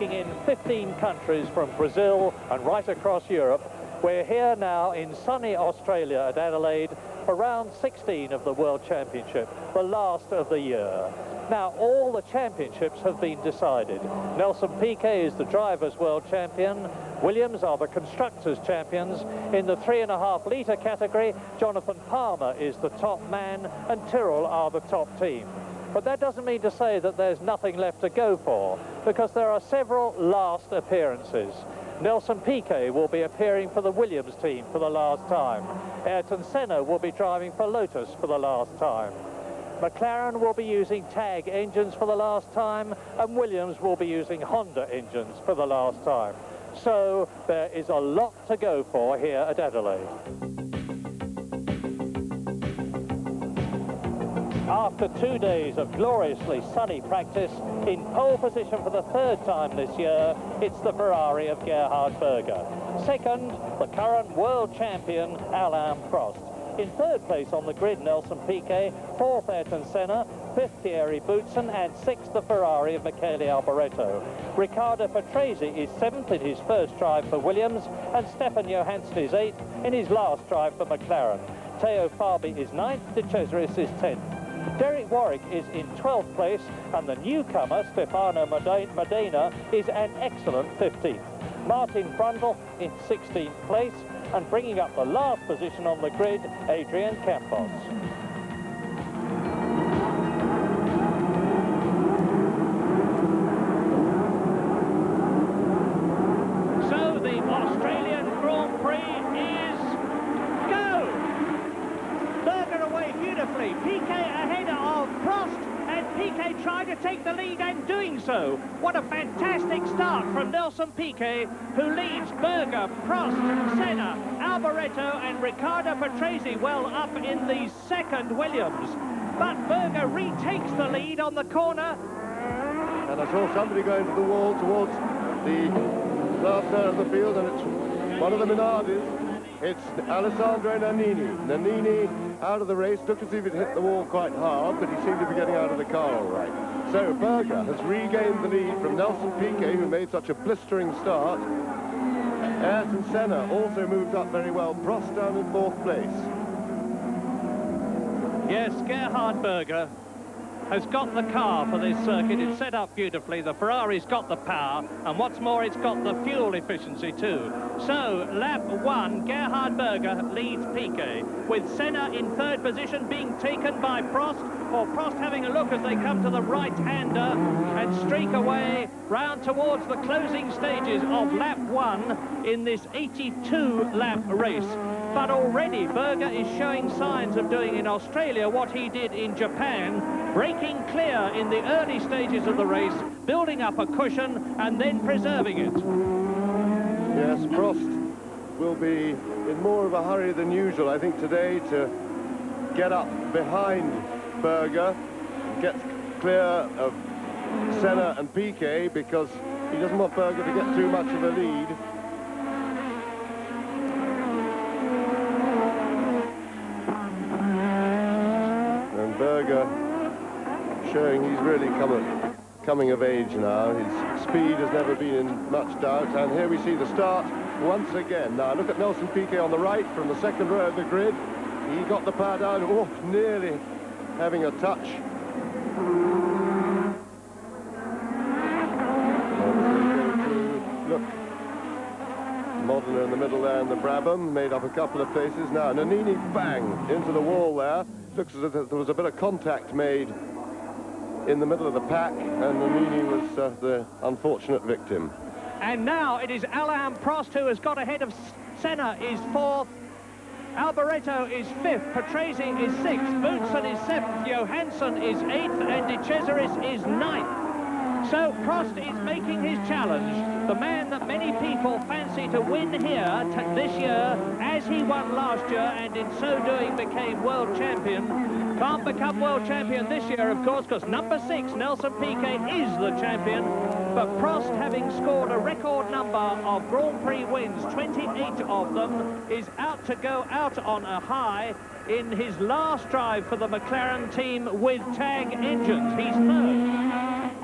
In 15 countries from Brazil and right across Europe. We're here now in sunny Australia at Adelaide for round 16 of the World Championship, the last of the year. Now, all the championships have been decided. Nelson Piquet is the Drivers' World Champion. Williams are the Constructors' Champions. In the 3.5 litre category, Jonathan Palmer is the top man and Tyrrell are the top team. But that doesn't mean to say that there's nothing left to go for, because there are several last appearances. Nelson Piquet will be appearing for the Williams team for the last time. Ayrton Senna will be driving for Lotus for the last time. McLaren will be using TAG engines for the last time, and Williams will be using Honda engines for the last time. So there is a lot to go for here at Adelaide. After 2 days of gloriously sunny practice, in pole position for the third time this year, it's the Ferrari of Gerhard Berger. Second, the current world champion, Alain Prost. In third place on the grid, Nelson Piquet. Fourth, Ayrton Senna. Fifth, Thierry Boutsen. And sixth, the Ferrari of Michele Alboreto. Riccardo Patrese is seventh in his first drive for Williams, and Stefan Johansson is eighth in his last drive for McLaren. Teo Fabi is ninth, De Cesaris is 10th. Derek Warwick is in 12th place, and the newcomer, Stefano Modena, is an excellent 15th. Martin Brundle in 16th place, and bringing up the last position on the grid, Adrian Campos. So the Australian Grand Prix is go! Berger away beautifully, Piquet ahead of Prost, and Piquet trying to take the lead and doing so. What a fantastic start from Nelson Piquet, who leads Berger, Prost, Senna, Alboreto and Riccardo Patrese well up in the second Williams. But Berger retakes the lead on the corner. And I saw somebody going to the wall towards the last third of the field, and it's one of the Minardis. It's Alessandro Nannini. Nannini out of the race, looked as if he'd hit the wall quite hard, but he seemed to be getting out of the car all right. So Berger has regained the lead from Nelson Piquet, who made such a blistering start. Ayrton Senna also moved up very well. Prost down in fourth place. Yes, Gerhard Berger has got the car for this circuit. It's set up beautifully. The Ferrari's got the power, and what's more, it's got the fuel efficiency too. So, lap one, Gerhard Berger leads Piquet, with Senna in third position being taken by Prost, or Prost having a look as they come to the right-hander and streak away round towards the closing stages of lap one in this 82-lap race. But already Berger is showing signs of doing in Australia what he did in Japan, breaking clear in the early stages of the race, building up a cushion and then preserving it. Yes, Prost will be in more of a hurry than usual, I think, today to get up behind Berger, get clear of Senna and Piquet, because he doesn't want Berger to get too much of a lead. And Berger showing he's really coming of age now. His speed has never been in much doubt, and here we see the start once again. Now look at Nelson Piquet on the right from the second row of the grid. He got the power down, oh, nearly having a touch. Look, Modena in the middle there, and the Brabham made up a couple of places. Now Nannini, bang, into the wall there. Looks as if there was a bit of contact made in the middle of the pack, and Nannini was the unfortunate victim. And now it is Alain Prost who has got ahead of Senna, is fourth, Alboreto is fifth, Patrese is sixth, Boutsen is seventh, Johansson is eighth, and De Cesaris is ninth. So Prost is making his challenge, the man that many people fancy to win here this year, as he won last year and in so doing became world champion. Can't become world champion this year, of course, because number 6, Nelson Piquet, is the champion. But Prost, having scored a record number of Grand Prix wins, 28 of them, is out to go out on a high in his last drive for the McLaren team with TAG engines. He's third.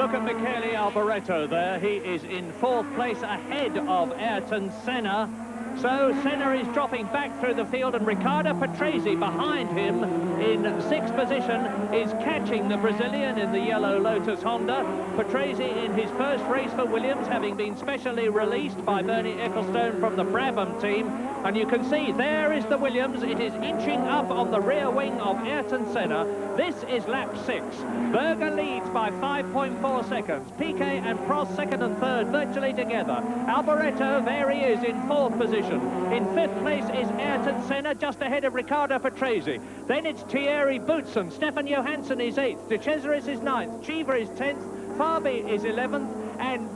look at Michele Alboreto there. He is in 4th place ahead of Ayrton Senna. So Senna is dropping back through the field, and Riccardo Patrese behind him in 6th position is catching the Brazilian in the yellow Lotus Honda. Patrese in his first race for Williams, having been specially released by Bernie Ecclestone from the Brabham team. And you can see there is the Williams. It is inching up on the rear wing of Ayrton Senna. This is lap 6. Berger leads by 5.4 seconds. Piquet and Prost 2nd and 3rd virtually together. Alboreto, there he is in 4th position. In 5th place is Ayrton Senna, just ahead of Riccardo Patrese. Then it's Thierry Boutsen. Stefan Johansson is 8th. De Cesaris is 9th. Cheever is 10th. Fabi is 11th. And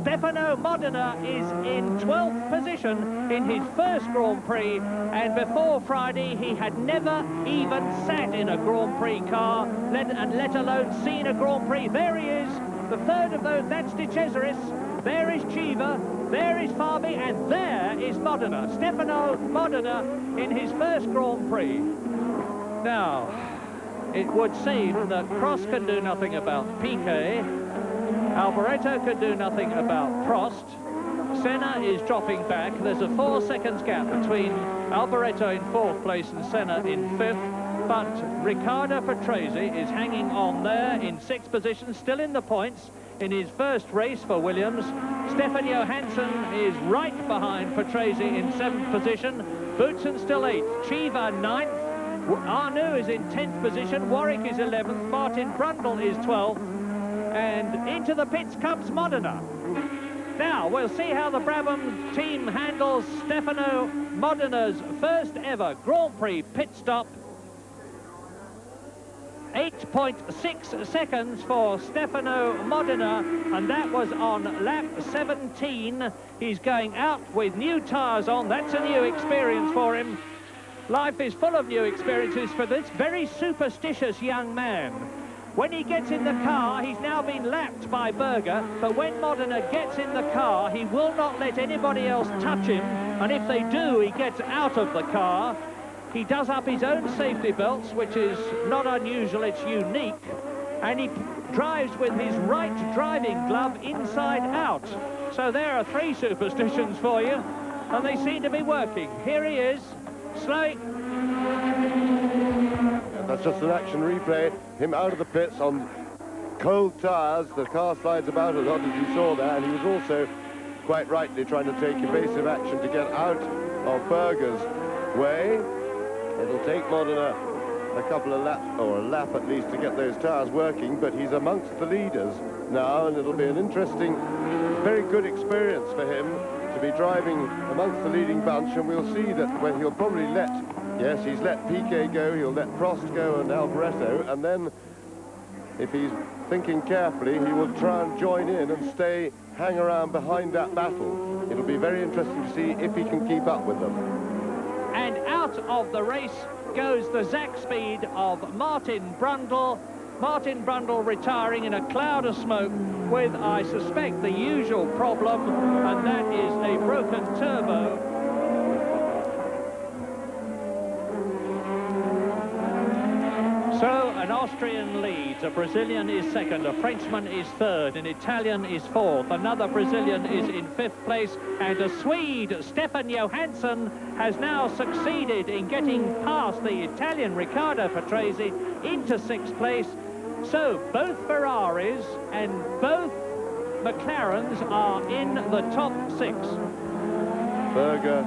Stefano Modena is in 12th position in his first Grand Prix. And before Friday, he had never even sat in a Grand Prix car, let alone seen a Grand Prix. There he is, the 3rd of those. That's De Cesaris. There is Cheever. There is Fabi, and there is Modena. Stefano Modena in his first Grand Prix. Now, it would seem that Prost can do nothing about Piquet. Alboreto can do nothing about Prost. Senna is dropping back. There's a 4 seconds gap between Alboreto in 4th place and Senna in 5th. But Riccardo Patrese is hanging on there in 6th position, still in the points in his first race for Williams. Stefan Johansson is right behind Patrese in 7th position. Boutsen still 8th. Cheever 9th. Arnoux is in 10th position. Warwick is 11th. Martin Brundle is 12th. And into the pits comes Modena. Now, we'll see how the Brabham team handles Stefano Modena's first ever Grand Prix pit stop. 8.6 seconds for Stefano Modena, and that was on lap 17. He's going out with new tyres on. That's a new experience for him. Life is full of new experiences for this very superstitious young man. When he gets in the car, he's now been lapped by Berger, but when Modena gets in the car, he will not let anybody else touch him, and if they do, he gets out of the car. He does up his own safety belts, which is not unusual, it's unique, and he drives with his right driving glove inside out. So there are 3 superstitions for you, and they seem to be working. Here he is, slowing. That's just an action replay. Him out of the pits on cold tyres. The car slides about a lot, as you saw there, and he was also quite rightly trying to take evasive action to get out of Berger's way. It'll take Modena a couple of laps, or a lap at least, to get those tyres working, but he's amongst the leaders now, and it'll be an interesting, very good experience for him to be driving amongst the leading bunch, and we'll see that when he'll probably let, yes, he's let Piquet go, he'll let Prost go and Alboreto, and then if he's thinking carefully, he will try and join in and hang around behind that battle. It'll be very interesting to see if he can keep up with them. And out of the race goes the Zach speed of Martin Brundle. Martin Brundle retiring in a cloud of smoke with, I suspect, the usual problem, and that is a broken turbo. So an Austrian leads, a Brazilian is 2nd, a Frenchman is 3rd, an Italian is 4th, another Brazilian is in 5th place, and a Swede, Stefan Johansson, has now succeeded in getting past the Italian Riccardo Patrese into 6th place. So both Ferraris and both McLarens are in the top 6. Berger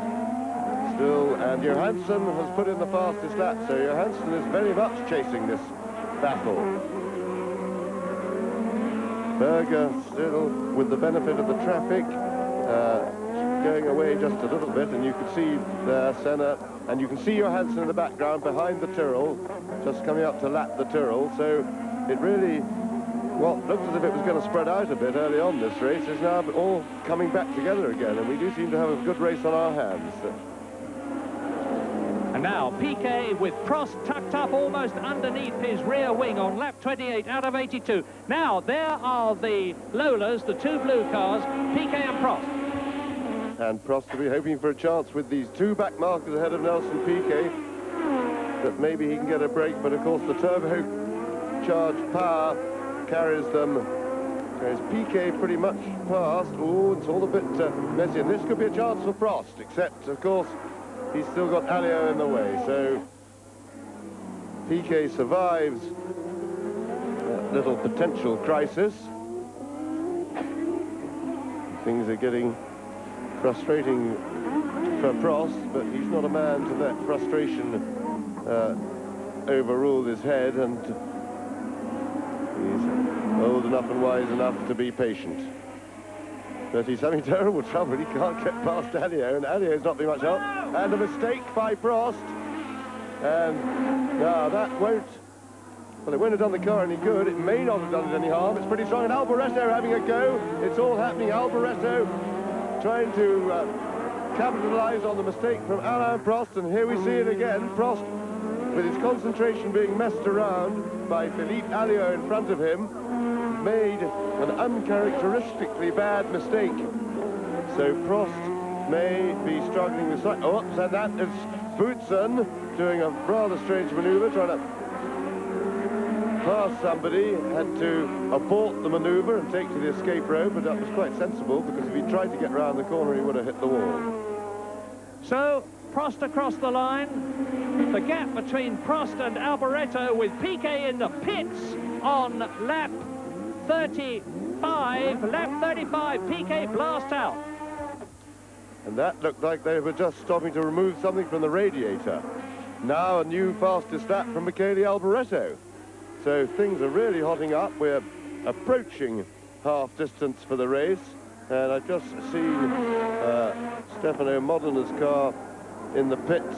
still, and Johansson has put in the fastest lap, so Johansson is very much chasing this battle. Berger still with the benefit of the traffic, going away just a little bit, and you can see there Senna, and you can see Johansson in the background behind the Tyrrell, just coming up to lap the Tyrrell. So it really, well, looked as if it was going to spread out a bit early on this race. It's now all coming back together again, and we do seem to have a good race on our hands. And now Piquet with Prost tucked up almost underneath his rear wing on lap 28 out of 82. Now there are the Lolas, the 2 blue cars, Piquet and Prost. And Prost will be hoping for a chance with these 2 back markers ahead of Nelson Piquet, that maybe he can get a break, but of course the turbocharged power carries them There's Piquet pretty much past. Oh, it's all a bit messy. And this could be a chance for Prost, except, of course, he's still got Alliot in the way. So Piquet survives that little potential crisis. Things are getting frustrating for Prost, but he's not a man to let frustration overrule his head, and he's old enough and wise enough to be patient. But he's having terrible trouble. He can't get past Alliot, and Alliot's not being much help. And a mistake by Prost. And now that won't... Well, it won't have done the car any good. It may not have done it any harm. It's pretty strong. And Alboreto having a go. It's all happening. Alboreto trying to capitalise on the mistake from Alain Prost. And here we see it again. Prost, with his concentration being messed around by Philippe Alliot in front of him, made an uncharacteristically bad mistake. So Prost may be struggling with... Oh, and that is Boutsen doing a rather strange manoeuvre, trying to pass somebody, had to abort the manoeuvre and take to the escape rope, but that was quite sensible, because if he tried to get round the corner, he would have hit the wall. So, Prost across the line. The gap between Prost and Alboreto, with Piquet in the pits on lap 35. Lap 35, Piquet blast out. And that looked like they were just stopping to remove something from the radiator. Now a new fastest lap from Michele Alboreto. So things are really hotting up. We're approaching half distance for the race. And I've just seen Stefano Modena car in the pits.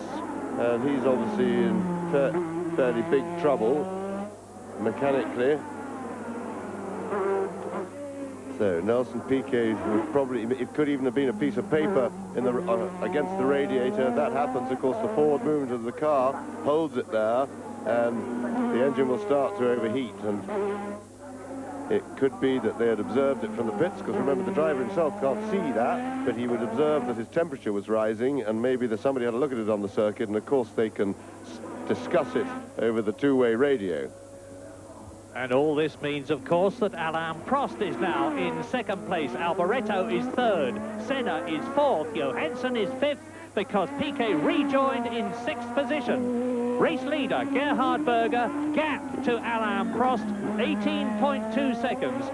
And he's obviously in fairly big trouble mechanically. So Nelson Piquet would probably, it could even have been a piece of paper in the against the radiator. If that happens, of course, the forward movement of the car holds it there, and the engine will start to overheat. And it could be that they had observed it from the pits, because remember, the driver himself can't see that, but he would observe that his temperature was rising, and maybe that somebody had a look at it on the circuit, and of course they can discuss it over the two-way radio. And all this means, of course, that Alain Prost is now in second place. Alboreto is third. Senna is fourth. Johansson is fifth, because Piquet rejoined in sixth position. Race leader Gerhard Berger, gap to Alain Prost, 18.2 seconds.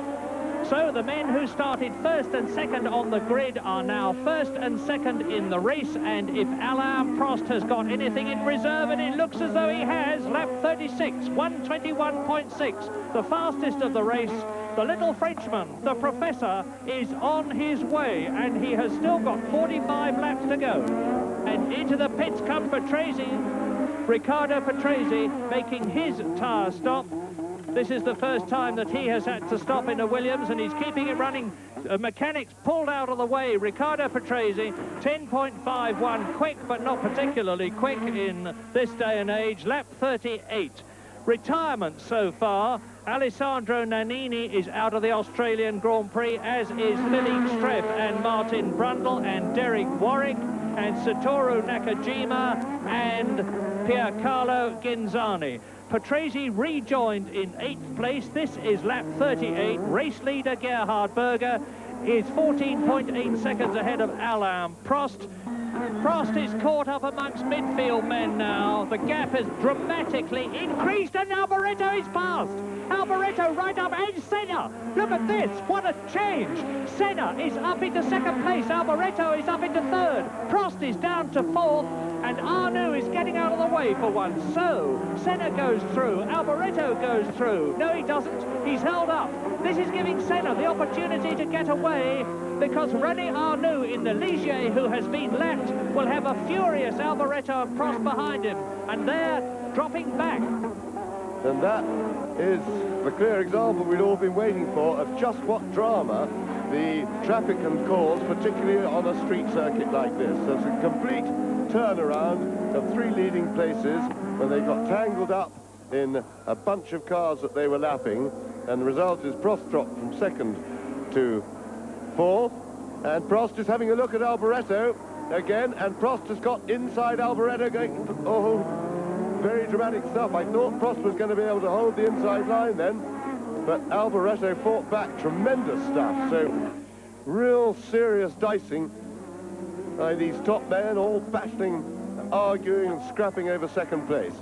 So the men who started first and second on the grid are now first and second in the race, and if Alain Prost has got anything in reserve, and it looks as though he has, lap 36, 121.6, the fastest of the race, the little Frenchman, the professor, is on his way, and he has still got 45 laps to go. And into the pits comes Riccardo Patrese, making his tyre stop. This is the first time that he has had to stop in a Williams, and he's keeping it running. Mechanics pulled out of the way. Riccardo Patrese, 10.51, quick, but not particularly quick in this day and age. Lap 38. Retirement so far. Alessandro Nannini is out of the Australian Grand Prix, as is Philippe Streff and Martin Brundle and Derek Warwick and Satoru Nakajima and Piercarlo Ghinzani. Patrese rejoined in 8th place. This is lap 38. Race leader Gerhard Berger is 14.8 seconds ahead of Alain Prost. Prost is caught up amongst midfield men now. The gap has dramatically increased, and Alboreto is past. Alboreto right up, and Senna. Look at this, what a change. Senna is up into second place. Alboreto is up into third. Prost is down to fourth, and Arnoux is getting out of the way for once. So, Senna goes through, Alboreto goes through. No, he doesn't. He's held up. This is giving Senna the opportunity to get away, because René Arnoux in the Ligier, who has been lapped, will have a furious Alboreto and Prost behind him, and they're dropping back. And that is the clear example we'd all been waiting for of just what drama the traffic can cause, particularly on a street circuit like this. There's a complete turnaround of three leading places when they got tangled up in a bunch of cars that they were lapping, and the result is Prost dropped from second to fourth, and Prost is having a look at Alboreto again, and Prost has got inside Alboreto going, oh, very dramatic stuff. I thought Prost was going to be able to hold the inside line then, but Alboreto fought back. Tremendous stuff. So real serious dicing by these top men, all battling, arguing and scrapping over second place.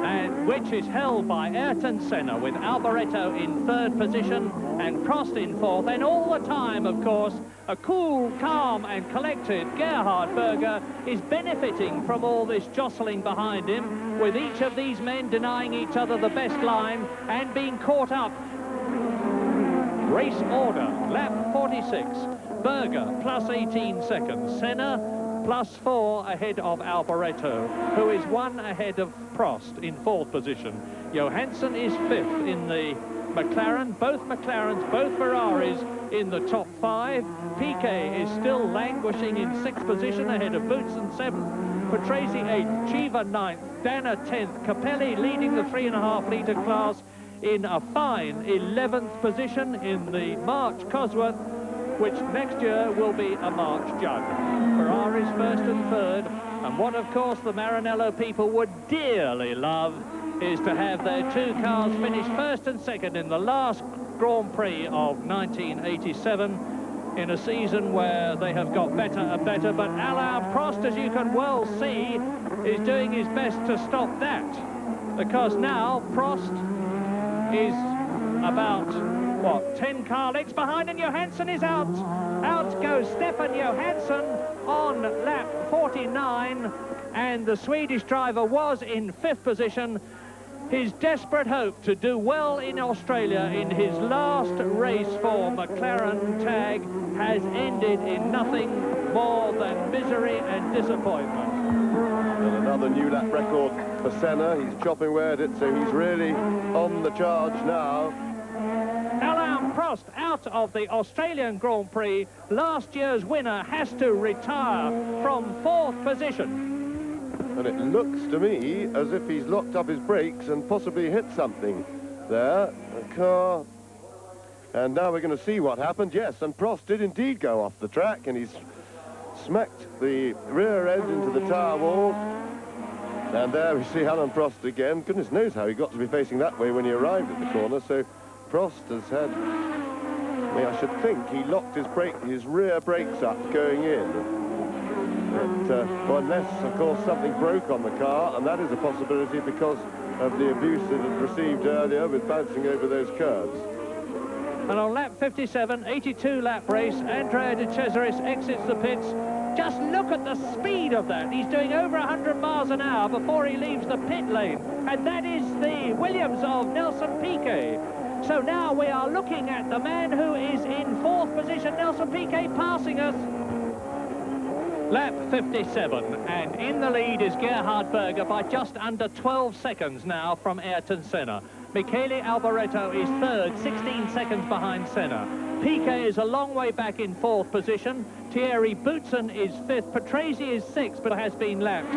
And which is held by Ayrton Senna, with Alboreto in third position and Prost in fourth. And all the time, of course, a cool, calm and collected Gerhard Berger is benefiting from all this jostling behind him, with each of these men denying each other the best line and being caught up. Race order, lap 46, Berger plus 18 seconds, Senna plus 4 ahead of Alboreto, who is 1 ahead of Prost in fourth position. Johansson is fifth in the McLaren, both McLarens, both Ferraris in the top 5. Piquet is still languishing in 6th position ahead of Boutsen 7th, Patrese 8th, Cheever 9th, Danner 10th, Capelli leading the 3.5 litre class in a fine 11th position in the March Cosworth, which next year will be a March jug. Ferraris first and third, and what of course the Maranello people would dearly love is to have their 2 cars finish first and second in the last Grand Prix of 1987, in a season where they have got better and better. But Alain Prost, as you can well see, is doing his best to stop that, because now Prost is about, what, 10 car lengths behind, and Johansson is out. Out goes Stefan Johansson on lap 49, and the Swedish driver was in 5th position. His desperate hope to do well in Australia in his last race for McLaren tag has ended in nothing more than misery and disappointment. And another new lap record for Senna. He's chopping away at it, so he's really on the charge now. Alain Prost out of the Australian Grand Prix. Last year's winner has to retire from 4th position. And it looks to me as if he's locked up his brakes and possibly hit something there. The car. And now we're going to see what happened. Yes, and Prost did indeed go off the track, and he's smacked the rear end into the tyre wall. And there we see Alain Prost again. Goodness knows how he got to be facing that way when he arrived at the corner. So Prost has had, I should think he locked his rear brakes up going in. But, well, unless, of course, something broke on the car, and that is a possibility because of the abuse it had received earlier with bouncing over those curves. And on lap 57, 82-lap race, Andrea de Cesaris exits the pits. Just look at the speed of that. He's doing over 100 miles an hour before he leaves the pit lane. And that is the Williams of Nelson Piquet. So now we are looking at the man who is in 4th position, Nelson Piquet, passing us. Lap 57, and in the lead is Gerhard Berger by just under 12 seconds now from Ayrton Senna. Michele Alboreto is third, 16 seconds behind Senna. Piquet is a long way back in 4th position. Thierry Boutsen is 5th. Patrese is 6th, but has been lapped.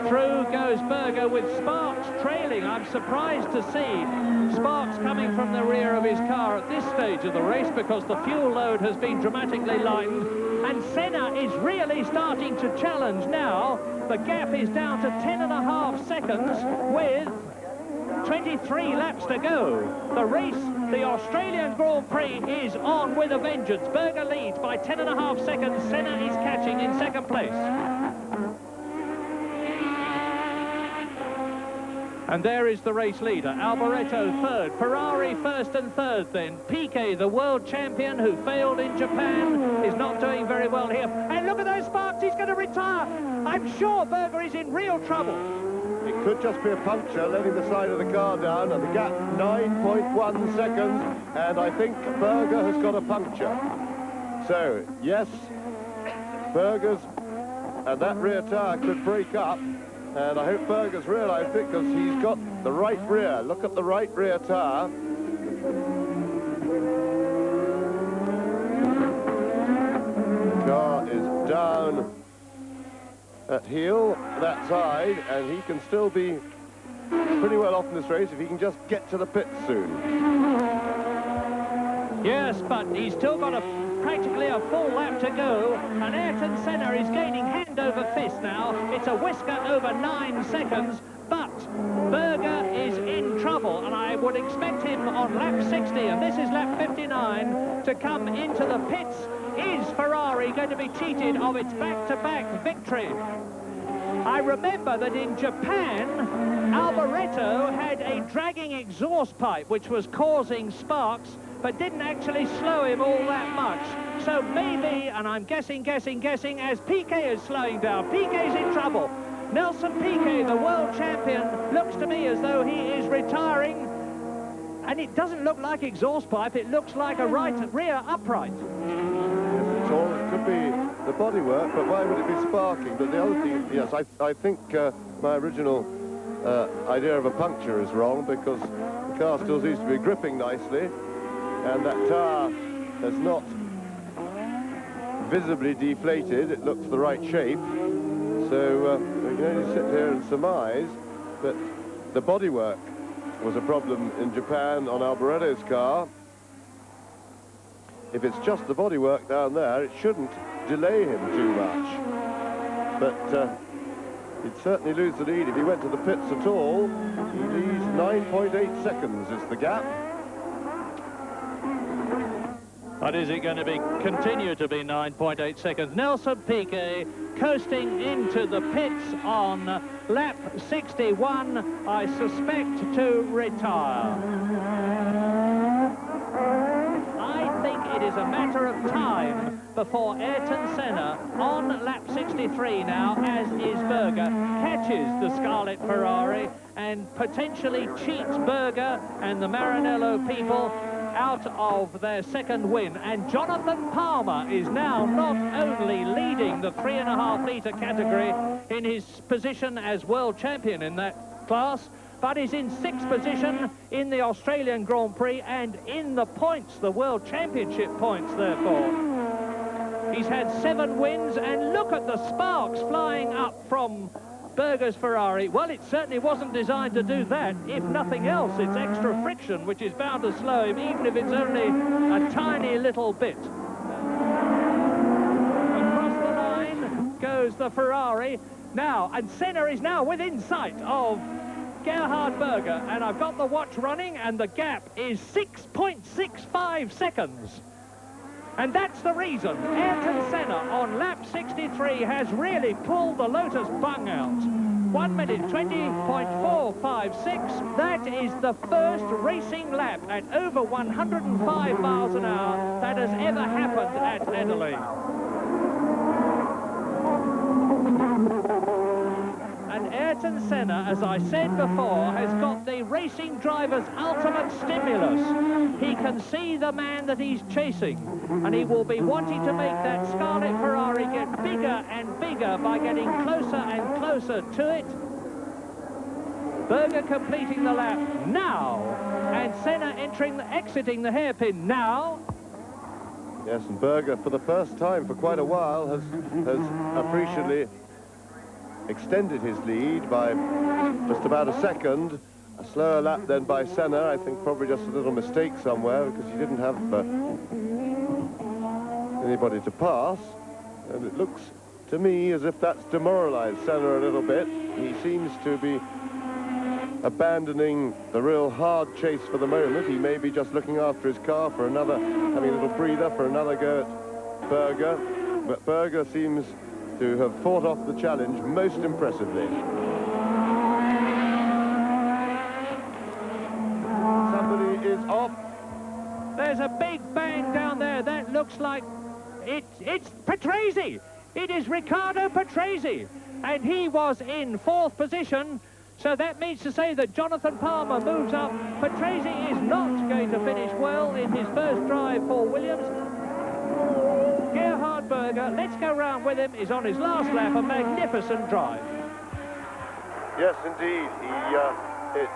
Through goes Berger with Sparks trailing. I'm surprised to see Sparks coming from the rear of his car at this stage of the race, because the fuel load has been dramatically lightened. And Senna is really starting to challenge now. The gap is down to 10.5 seconds with 23 laps to go. The race, the Australian Grand Prix, is on with a vengeance. Berger leads by 10.5 seconds. Senna is catching in 2nd place. And there is the race leader, Alboreto 3rd, Ferrari 1st and 3rd then. Piquet, the world champion who failed in Japan, is not doing very well here. And look at those sparks, he's going to retire. I'm sure Berger is in real trouble. It could just be a puncture, letting the side of the car down, and the gap 9.1 seconds, and I think Berger has got a puncture. So, yes, Berger's, and that rear tyre could break up. And I hope Berger's realised it, because he's got the right rear. Look at the right rear tyre. The car is down at heel, that side, and he can still be pretty well off in this race if he can just get to the pits soon. Yes, but he's still got practically a full lap to go, and Ayrton Senna is gaining hand over fist now. It's a whisker over 9 seconds, but Berger is in trouble. trouble, and I would expect him on lap 60, and this is lap 59, to come into the pits. Is Ferrari going to be cheated of its back-to-back victory? I remember that in Japan, Alboreto had a dragging exhaust pipe which was causing sparks, but didn't actually slow him all that much. So maybe, and I'm guessing, as Piquet is slowing down, Piquet's in trouble. Nelson Piquet, the world champion, looks to me as though he is retiring, and it doesn't look like exhaust pipe, it looks like a rear upright. Yes, it could be the bodywork, but why would it be sparking? But the other thing, yes, I think my original idea of a puncture is wrong, because the car still seems to be gripping nicely, and that tire has not visibly deflated. It looks the right shape. So we can only sit here and surmise that the bodywork was a problem in Japan on Alboreto's car. If it's just the bodywork down there, it shouldn't delay him too much. But he'd certainly lose the lead if he went to the pits at all. He leads 9.8 seconds is the gap. But is it going to continue to be 9.8 seconds? Nelson Piquet coasting into the pits on lap 61, I suspect, to retire. I think it is a matter of time before Ayrton Senna, on lap 63 now, as is Berger, catches the Scarlet Ferrari and potentially cheats Berger and the Maranello people out of their second win. And Jonathan Palmer is now not only leading the 3.5 litre category in his position as world champion in that class, but is in 6th position in the Australian Grand Prix and in the points, the World Championship points, therefore. He's had 7 wins, and look at the sparks flying up from Berger's Ferrari. Well, it certainly wasn't designed to do that. If nothing else, it's extra friction, which is bound to slow him, even if it's only a tiny little bit. Across the line goes the Ferrari. Now, and Senna is now within sight of Gerhard Berger, and I've got the watch running, and the gap is 6.65 seconds. And that's the reason Ayrton Senna on lap 63 has really pulled the Lotus bung out. 1 minute 20.456. That is the first racing lap at over 105 miles an hour that has ever happened at Adelaide. And Ayrton Senna, as I said before, has got the racing driver's ultimate stimulus. He can see the man that he's chasing, and he will be wanting to make that Scarlet Ferrari get bigger and bigger by getting closer and closer to it. Berger completing the lap now, and Senna exiting the hairpin now. Yes, and Berger, for the first time for quite a while, has appreciably extended his lead by just about a second. A slower lap then by Senna. I think probably just a little mistake somewhere, because he didn't have anybody to pass. And it looks to me as if that's demoralized Senna a little bit. He seems to be abandoning the real hard chase for the moment. He may be just looking after his car for another, having a little breather for another go at Berger. But Berger seems to have fought off the challenge most impressively. Somebody is off. There's a big bang down there. That looks like it's Patrese. It is Riccardo Patrese, and he was in 4th position. So that means to say that Jonathan Palmer moves up. Patrese is not going to finish well in his first drive for Williams. Gerhard Berger, let's go round with him, is on his last lap, a magnificent drive. Yes, indeed. It's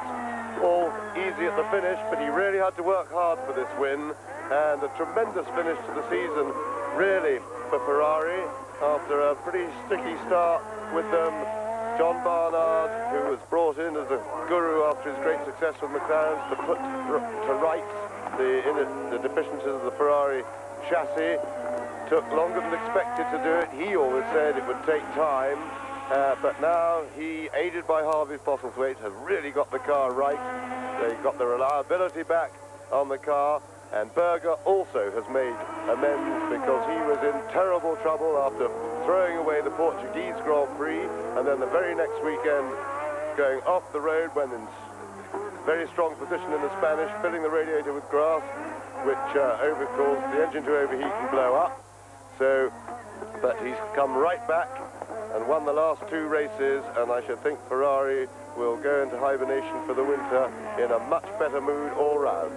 all easy at the finish, but he really had to work hard for this win, and a tremendous finish to the season, really, for Ferrari, after a pretty sticky start with John Barnard, who was brought in as a guru after his great success with McLaren to put to rights the deficiencies of the Ferrari chassis. Took longer than expected to do it. He always said it would take time, but now he, aided by Harvey Postlethwaite, has really got the car right, They got the reliability back on the car, and Berger also has made amends because he was in terrible trouble after throwing away the Portuguese Grand Prix, and then the very next weekend going off the road when in very strong position in the Spanish, filling the radiator with grass, which caused the engine to overheat and blow up. So, but he's come right back and won the last two races, and I should think Ferrari will go into hibernation for the winter in a much better mood all round.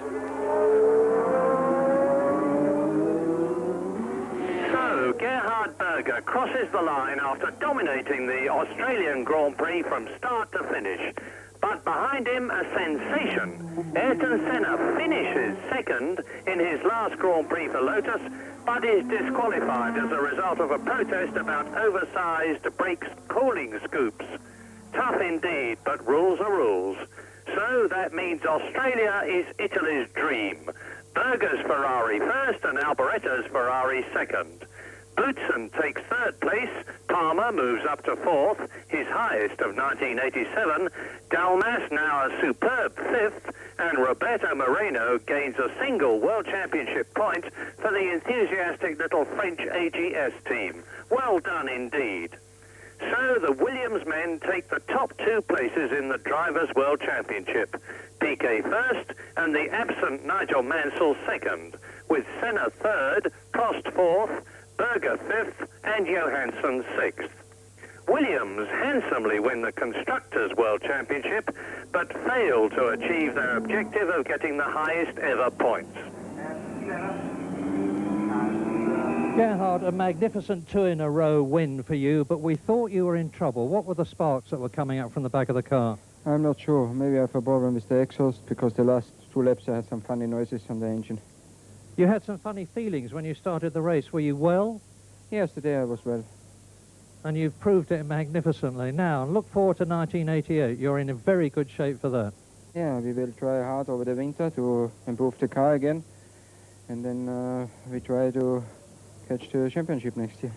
So, Gerhard Berger crosses the line after dominating the Australian Grand Prix from start to finish. But behind him, a sensation. Ayrton Senna finishes second in his last Grand Prix for Lotus, but is disqualified as a result of a protest about oversized brakes cooling scoops. Tough indeed, but rules are rules. So that means Australia is Italy's dream. Berger's Ferrari first and Alboretto's Ferrari second. Boutsen takes third place, Palmer moves up to fourth, his highest of 1987, Dalmas now a superb fifth, and Roberto Moreno gains a single World Championship point for the enthusiastic little French AGS team. Well done indeed. So the Williams men take the top two places in the Drivers' World Championship. Piquet first and the absent Nigel Mansell second, with Senna third, Prost fourth, Berger fifth and Johansson sixth. Williams handsomely win the Constructors' World Championship, but fail to achieve their objective of getting the highest ever points. Gerhard, a magnificent two-in-a-row win for you, but we thought you were in trouble. What were the sparks that were coming up from the back of the car? I'm not sure. Maybe I have a problem with the exhaust, because the last two laps I had some funny noises on the engine. You had some funny feelings when you started the race. Were you well? Yes, today I was well. And you've proved it magnificently. Now, look forward to 1988. You're in a very good shape for that. Yeah, we will try hard over the winter to improve the car again. And then we try to catch the championship next year.